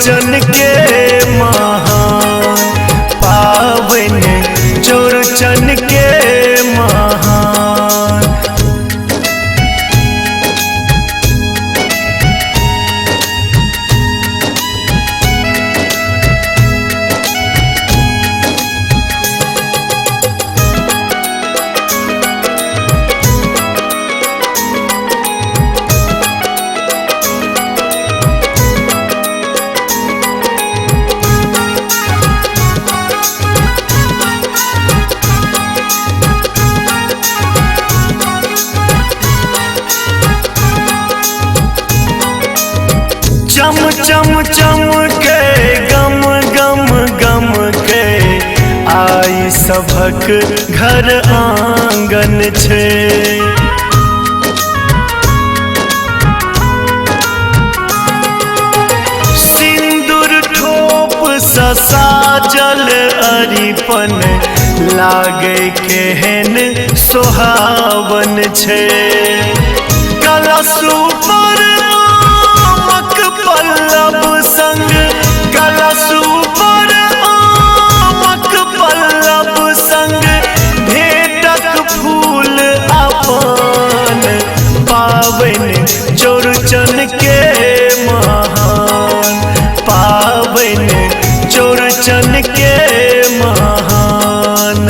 चौरचन के महान पावन चौरचन के महान। चम चम चम के गम गम गम के आई सभक घर आंगन छे। सिंदूर ठोप साजल अरिपन लागे केहन सोहावन छे। कलश पर पल्लव संग कलश पर आमक पल्लव संग भेटक फूल अपन पावन चौरचन के महान पावन चौरचन के महान।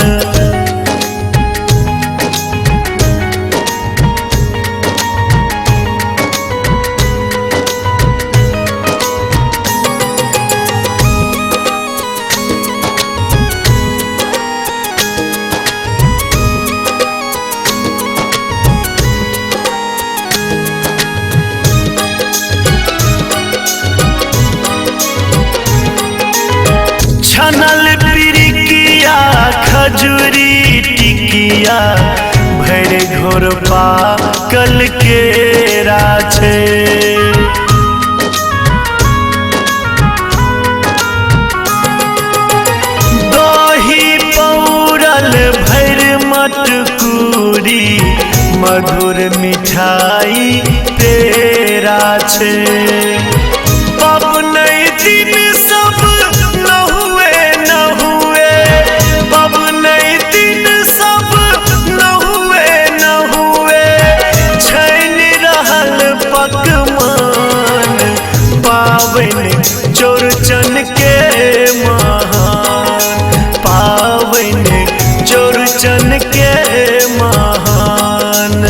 छनल पिरिकिया खजूरी टिकिया भर घोर पाकल केरा छे। दही पौरल भर मटकूरी मधुर मिठाई पेड़ा छे। पबनै दिन सब पावन चौरचन के महान पावन चौरचन के महान।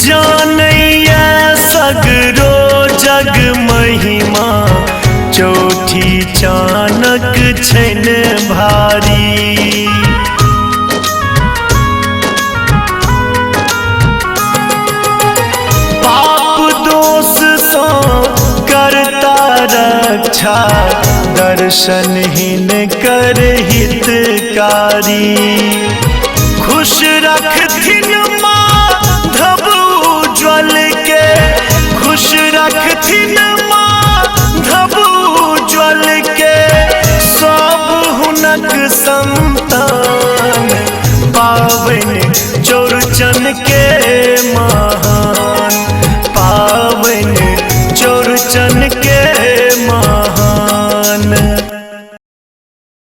जानैया सगरो जग महिमा चौठी चानक छन भारी। पाप दोष सो करता रक्षा दर्शनहीन कर हितकारी। खुश रखथिन माधव उज्ज्वल के खुश रखथिन माधव उज्ज्वल के सब हुनक संग